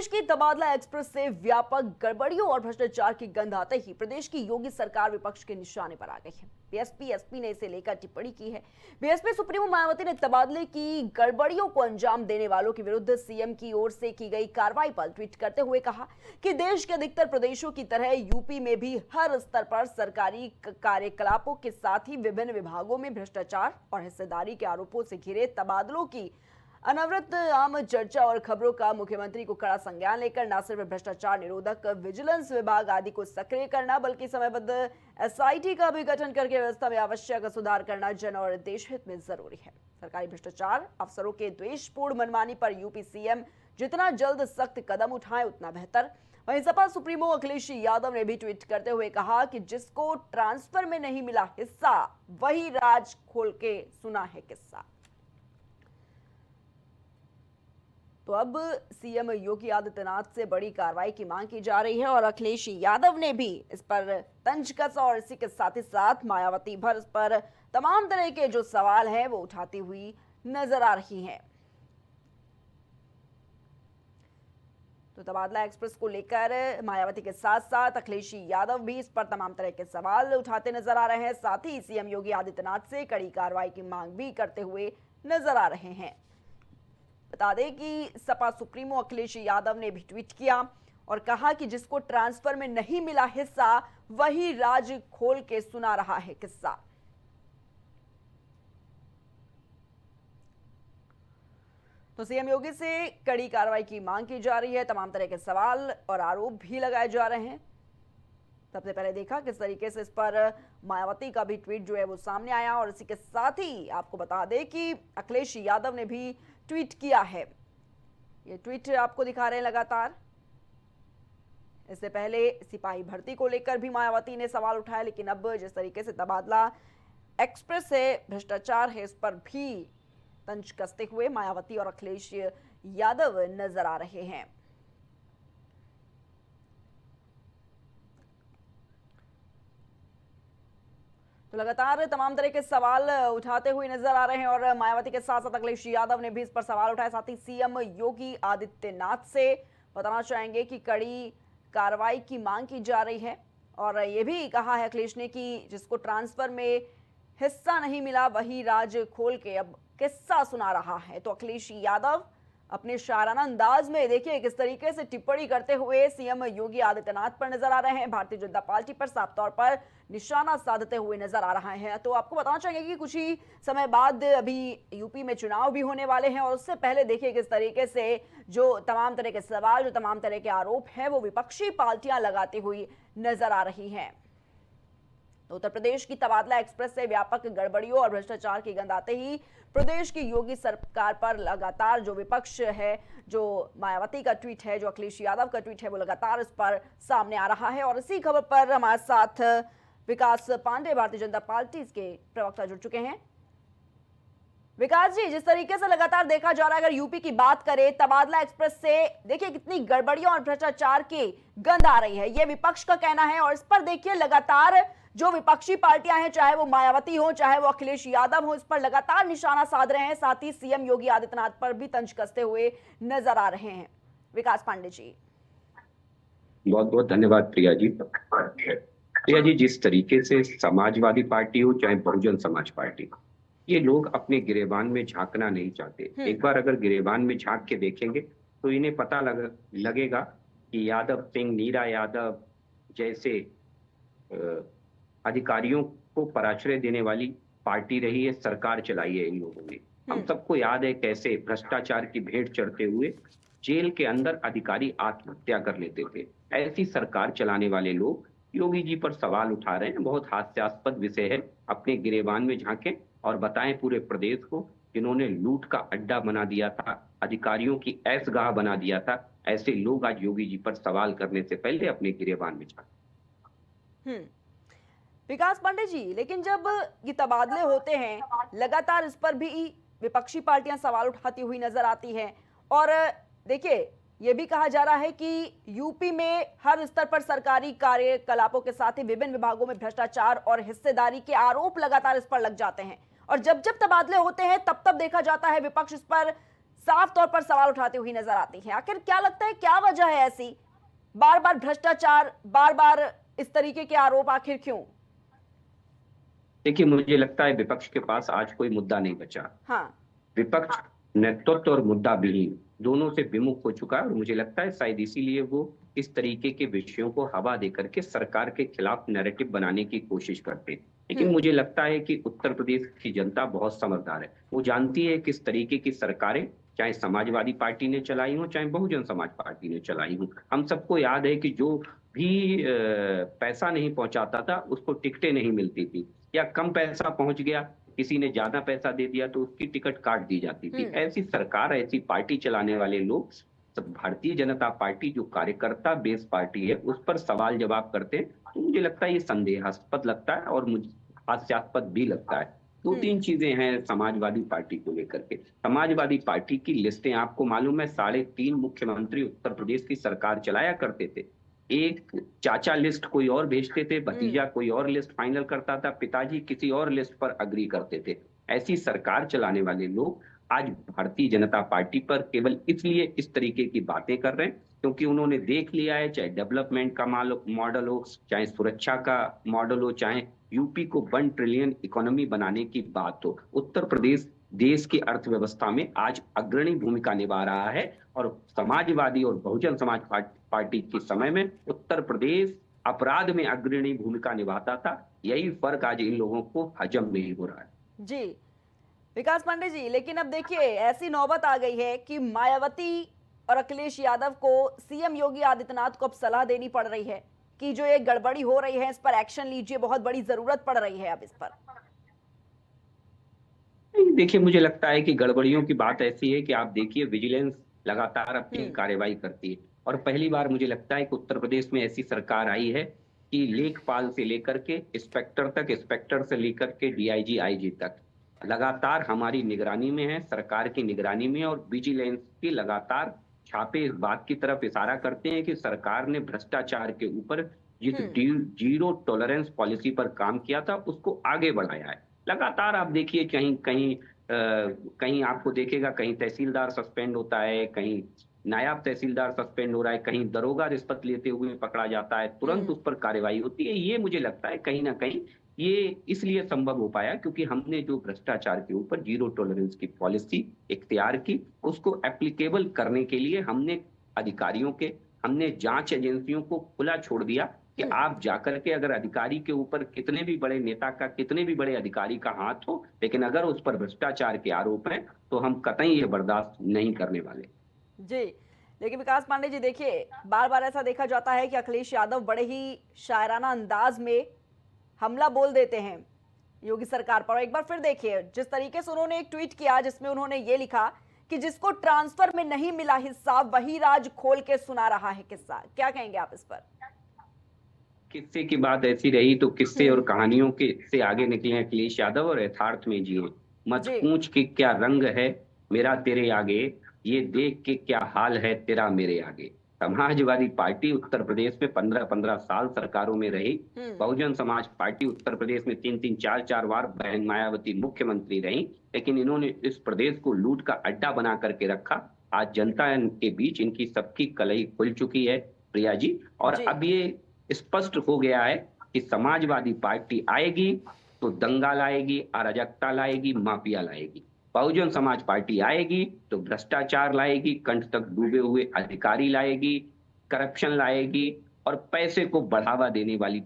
प्रदेश की तबादला एक्सप्रेस से व्यापक गड़बड़ियों और भ्रष्टाचार की गंध आते ही प्रदेश की योगी सरकार विपक्ष के निशाने पर आ गई है। बीएसपी एसपी ने इसे लेकर टिप्पणी की है। बीएसपी सुप्रीमो मायावती ने तबादले की गड़बड़ियों को अंजाम देने वालों के विरुद्ध सीएम की ओर से की गई कार्रवाई पर ट्वीट करते हुए कहा कि देश के अधिकतर प्रदेशों की तरह यूपी में भी हर स्तर पर सरकारी कार्यकलापों के साथ ही विभिन्न विभागों में भ्रष्टाचार और हिस्सेदारी के आरोपों से घिरे तबादलों की अनवरत आम चर्चा और खबरों का मुख्यमंत्री को कड़ा संज्ञान लेकर न सिर्फ भ्रष्टाचार निरोधक विजिलेंस विभाग आदि को सक्रिय करना बल्कि समयबद्ध एसआईटी का भी गठन करके व्यवस्था में आवश्यक सुधार करना जन और देश हित में जरूरी है। सरकारी भ्रष्टाचार अफसरों के द्वेषपूर्ण मनमानी पर यूपी सीएम जितना जल्द सख्त कदम उठाए उतना बेहतर। वहीं सपा सुप्रीमो अखिलेश यादव ने भी ट्वीट करते हुए कहा कि जिसको ट्रांसफर में नहीं मिला हिस्सा वही राज खोल के सुना है किस्सा। तो अब सीएम योगी आदित्यनाथ से बड़ी कार्रवाई की मांग की जा रही है और अखिलेश यादव ने भी इस पर तंज कसा और इसी के साथ ही साथ मायावती भर इस पर तमाम तरह के जो सवाल हैं वो उठाती हुई नजर आ रही हैं। तो तबादला एक्सप्रेस को लेकर मायावती के साथ साथ अखिलेश यादव भी इस पर तमाम तरह के सवाल उठाते नजर आ रहे हैं। साथ ही सीएम योगी आदित्यनाथ से कड़ी कार्रवाई की मांग भी करते हुए नजर आ रहे हैं। बता दें कि सपा सुप्रीमो अखिलेश यादव ने भी ट्वीट किया और कहा कि जिसको ट्रांसफर में नहीं मिला हिस्सा वही राज खोल के सुना रहा है किस्सा। तो सीएम योगी से कड़ी कार्रवाई की मांग की जा रही है। तमाम तरह के सवाल और आरोप भी लगाए जा रहे हैं। सबसे पहले देखा किस तरीके से इस पर मायावती का भी ट्वीट जो है वो सामने आया और इसी के साथ ही आपको बता दें कि अखिलेश यादव ने भी ट्वीट किया है। ये ट्वीट आपको दिखा रहे हैं लगातार। इससे पहले सिपाही भर्ती को लेकर भी मायावती ने सवाल उठाया, लेकिन अब जिस तरीके से तबादला एक्सप्रेस है, भ्रष्टाचार है, इस पर भी तंज कसते हुए मायावती और अखिलेश यादव नजर आ रहे हैं। तो लगातार तमाम तरह के सवाल उठाते हुए नजर आ रहे हैं और मायावती के साथ साथ अखिलेश यादव ने भी इस पर सवाल उठाए। साथ ही सीएम योगी आदित्यनाथ से बताना चाहेंगे कि कड़ी कार्रवाई की मांग की जा रही है और ये भी कहा है अखिलेश ने कि जिसको ट्रांसफर में हिस्सा नहीं मिला वही राज खोल के अब किस्सा सुना रहा है। तो अखिलेश यादव अपने शाराना अंदाज में देखिए किस तरीके से टिप्पणी करते हुए सीएम योगी आदित्यनाथ पर नजर आ रहे हैं। भारतीय जनता पार्टी पर साफ तौर पर निशाना साधते हुए नजर आ रहा है। तो आपको बताना चाहेंगे कि कुछ ही समय बाद अभी यूपी में चुनाव भी होने वाले हैं और उससे पहले देखिए किस तरीके से जो तमाम तरह के सवाल, जो तमाम तरह के आरोप हैं वो विपक्षी पार्टियां लगाती हुई नजर आ रही हैं। तो उत्तर प्रदेश की तबादला एक्सप्रेस से व्यापक गड़बड़ियों और भ्रष्टाचार की गंध आते ही प्रदेश की योगी सरकार पर लगातार जो विपक्ष है, जो मायावती का ट्वीट है, जो अखिलेश यादव का ट्वीट है, वो लगातार इस पर सामने आ रहा है। और इसी खबर पर हमारे साथ विकास पांडे भारतीय जनता पार्टी के प्रवक्ता जुड़ चुके हैं। विकास जी, जिस तरीके से लगातार देखा जा रहा है, अगर यूपी की बात करें तबादला एक्सप्रेस से देखिए कितनी गड़बड़ियों और भ्रष्टाचार की गंध आ रही है, ये विपक्ष का कहना है। और इस पर देखिए लगातार जो विपक्षी पार्टियां हैं, चाहे वो मायावती हो चाहे वो अखिलेश यादव हो, इस पर लगातार निशाना साध रहे हैं। साथ ही सीएम योगी आदित्यनाथ पर भी तंज कसते हुए नजर आ रहे हैं। विकास पांडे जी, बहुत बहुत धन्यवाद प्रिया जी। प्रिया जी, जिस तरीके से समाजवादी पार्टी हो चाहे बहुजन समाज पार्टी, ये लोग अपने गिरेबान में झांकना नहीं चाहते। एक बार अगर गिरेबान में झांक के देखेंगे तो इन्हें पता लगेगा कि यादव सिंह, नीरा यादव जैसे अधिकारियों को पराश्रय देने वाली पार्टी रही है, सरकार चलाई है इन लोगों ने। हम सबको याद है कैसे भ्रष्टाचार की भेंट चढ़ते हुए जेल के अंदर अधिकारी आत्महत्या कर लेते थे। ऐसी सरकार चलाने वाले लोग योगी जी पर सवाल उठा रहे हैं। बहुत हास्यास्पद विषय है। अपने गिरेबान में झांकें और बताएं पूरे प्रदेश को, जिन्होंने लूट का अड्डा बना दिया था, अधिकारियों की ऐशगाह बना दिया था, ऐसे लोग आज योगी जी पर सवाल करने से पहले अपने गिरेबान में झांकें। विकास पांडे जी, लेकिन जब ये तबादले होते हैं लगातार इस पर भी विपक्षी पार्टियां सवाल उठाती हुई नजर आती हैं और देखिए ये भी कहा जा रहा है कि यूपी में हर स्तर पर सरकारी कार्यकलापों के साथ ही विभिन्न विभागों में भ्रष्टाचार और हिस्सेदारी के आरोप लगातार इस पर लग जाते हैं और जब जब तबादले होते हैं तब तब देखा जाता है विपक्ष इस पर साफ तौर पर सवाल उठाते हुए नजर आती हैं। आखिर क्या लगता है, क्या वजह है ऐसी? बार बार भ्रष्टाचार, बार बार इस तरीके के आरोप, आखिर क्यों? देखिए, मुझे लगता है विपक्ष के पास आज कोई मुद्दा नहीं बचा। हाँ। विपक्ष नेतृत्व और मुद्दा विहीन दोनों से विमुख हो चुका है, और मुझे लगता है शायद इसीलिए वो इस तरीके के विषयों को हवा देकर के सरकार के खिलाफ नैरेटिव बनाने की कोशिश करते हैं। लेकिन मुझे लगता है कि उत्तर प्रदेश की जनता बहुत समझदार है। वो जानती है किस तरीके की सरकारें, चाहे समाजवादी पार्टी ने चलाई हो, चाहे बहुजन समाज पार्टी ने चलाई हो। हम सबको याद है कि जो भी पैसा नहीं पहुंचाता था उसको टिकटें नहीं मिलती थी, या कम पैसा पहुंच गया, किसी ने ज्यादा पैसा दे दिया तो उसकी टिकट काट दी जाती थी। ऐसी सरकार, ऐसी पार्टी चलाने वाले लोग, भारतीय जनता पार्टी जो कार्यकर्ता बेस पार्टी है, उस पर सवाल जवाब करते हैं, तो मुझे लगता है ये संदेहास्पद लगता है, और मुझे हास्यास्पद भी लगता है। दो तीन चीजें हैं समाजवादी पार्टी को लेकर के। समाजवादी पार्टी की लिस्टें आपको मालूम है, 3.5 मुख्यमंत्री उत्तर प्रदेश की सरकार चलाया करते थे। एक चाचा लिस्ट कोई और भेजते थे, भतीजा कोई और लिस्ट फाइनल करता था, पिताजी किसी और लिस्ट पर अग्री करते थे। ऐसी सरकार चलाने वाले लोग आज भारतीय जनता पार्टी पर केवल इसलिए इस तरीके की बातें कर रहे हैं क्योंकि उन्होंने देख लिया है, चाहे डेवलपमेंट का मॉडल हो, चाहे सुरक्षा का मॉडल हो, चाहे यूपी को 1 ट्रिलियन इकोनॉमी बनाने की बात हो, उत्तर प्रदेश देश की अर्थव्यवस्था में आज अग्रणी भूमिका निभा रहा है। और समाजवादी और बहुजन समाज पार्टी के समय में उत्तर प्रदेश अपराध में अग्रणी भूमिका निभाता था। यही फर्क आज इन लोगों को हजम नहीं हो रहा है। जी विकास पांडे जी, लेकिन अब देखिए ऐसी नौबत आ गई है कि मायावती और अखिलेश यादव को सीएम योगी आदित्यनाथ को अब सलाह देनी पड़ रही है कि जो ये गड़बड़ी हो रही है इस पर एक्शन लीजिए, बहुत बड़ी जरूरत पड़ रही है अब इस पर। देखिए, मुझे लगता है कि गड़बड़ियों की बात ऐसी है कि आप देखिए, विजिलेंस लगातार अपनी कार्रवाई करती है, और पहली बार मुझे लगता है कि उत्तर प्रदेश में ऐसी सरकार आई है कि लेखपाल से लेकर के इंस्पेक्टर तक, इंस्पेक्टर से लेकर के डीआईजी, आईजी तक लगातार हमारी निगरानी में है, सरकार की निगरानी में है। और विजिलेंस की लगातार छापे इस बात की तरफ इशारा करते हैं कि सरकार ने भ्रष्टाचार के ऊपर जिस जीरो टॉलरेंस पॉलिसी पर काम किया था उसको आगे बढ़ाया है। लगातार आप देखिए, कहीं कहीं कहीं आपको देखेगा, कहीं तहसीलदार सस्पेंड होता है, कहीं नायब तहसीलदार सस्पेंड हो रहा है, कहीं दरोगा रिश्वत लेते हुए पकड़ा जाता है, तुरंत उस पर कार्रवाई होती है। ये मुझे लगता है कहीं ना कहीं ये इसलिए संभव हो पाया क्योंकि हमने जो भ्रष्टाचार के ऊपर जीरो टॉलरेंस की पॉलिसी इख्तियार की, उसको एप्लीकेबल करने के लिए हमने जांच एजेंसियों को खुला छोड़ दिया कि आप जाकर के, अगर अधिकारी के ऊपर कितने भी बड़े नेता का, कितने भी बड़े अधिकारी का हाथ हो, लेकिन अगर उस पर भ्रष्टाचार के आरोप हैं तो हम कतई ये बर्दाश्त नहीं करने वाले। जी, लेकिन विकास पांडे जी देखिए, बार बार ऐसा देखा जाता है कि अखिलेश यादव बड़े ही शायराना अंदाज में हमला बोल देते हैं योगी सरकार पर। एक बार फिर देखिए जिस तरीके से उन्होंने एक ट्वीट किया जिसमें उन्होंने ये लिखा कि जिसको ट्रांसफर में नहीं मिला हिस्सा वही राज खोल के सुना रहा है किस्सा। क्या कहेंगे आप इस पर? किस्से की बात ऐसी रही तो किस्से और कहानियों के से आगे निकले अखिलेश यादव और यथार्थ में जिए। मत पूछ के क्या रंग है मेरा तेरे आगे, ये देख के क्या हाल है तेरा मेरे आगे। समाजवादी पार्टी उत्तर प्रदेश में 15-15 साल सरकारों में रही। बहुजन समाज पार्टी उत्तर प्रदेश में 3-3, 4-4 बार बहन मायावती मुख्यमंत्री रही, लेकिन इन्होंने इस प्रदेश को लूट का अड्डा बना करके रखा। आज जनता के बीच इनकी सबकी कलई खुल चुकी है, प्रिया जी। और अब ये स्पष्ट हो गया है कि समाजवादी पार्टी आएगी तो दंगा लाएगी, अराजकता लाएगी, माफिया लाएगी। बहुजन समाज पार्टी आएगी तो भ्रष्टाचार लाएगी, कंठ तक डूबे हुए अधिकारी लाएगी, करप्शन लाएगी, और पैसे को बढ़ावा देने वाली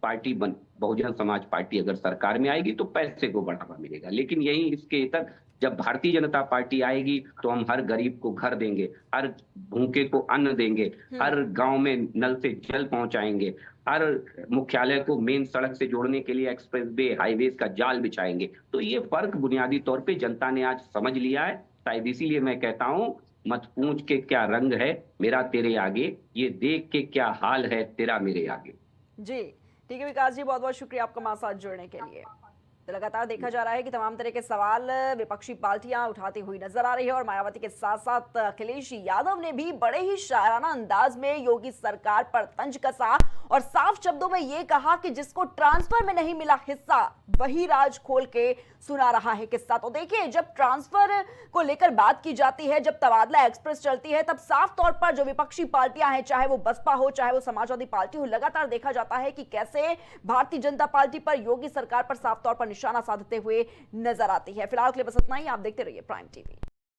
पार्टी बहुजन समाज पार्टी अगर सरकार में आएगी तो पैसे को बढ़ावा मिलेगा। लेकिन यही इसके तक, जब भारतीय जनता पार्टी आएगी तो हम हर गरीब को घर देंगे, हर भूखे को अन्न देंगे, हर गांव में नल से जल पहुंचाएंगे, हर मुख्यालय को मेन सड़क से जोड़ने के लिए एक्सप्रेस वे, हाईवे का जाल बिछाएंगे। तो ये फर्क बुनियादी तौर पे जनता ने आज समझ लिया है। शायद इसीलिए मैं कहता हूं, मत पूछ के क्या रंग है मेरा तेरे आगे, ये देख के क्या हाल है तेरा मेरे आगे। जी ठीक है विकास जी, बहुत बहुत शुक्रिया आपका हमारे साथ जुड़ने के लिए। तो लगातार देखा जा रहा है कि तमाम तरह के सवाल विपक्षी पार्टियां उठाती हुई नजर आ रही है और मायावती के साथ साथ अखिलेश यादव ने भी बड़े ही शायराना अंदाज में योगी सरकार पर तंज कसा और साफ शब्दों में यह कहा कि जिसको ट्रांसफर में नहीं मिला हिस्सा वही राज खोल के सुना रहा है किस्सा। तो देखिए, जब ट्रांसफर को लेकर बात की जाती है, जब तबादला एक्सप्रेस चलती है, तब साफ तौर पर जो विपक्षी पार्टियां हैं, चाहे वो बसपा हो चाहे वो समाजवादी पार्टी हो, लगातार देखा जाता है कि कैसे भारतीय जनता पार्टी पर योगी सरकार पर साफ तौर पर निशाना साधते हुए नजर आती है। फिलहाल के लिए बस इतना ही। आप देखते रहिए प्राइम टीवी।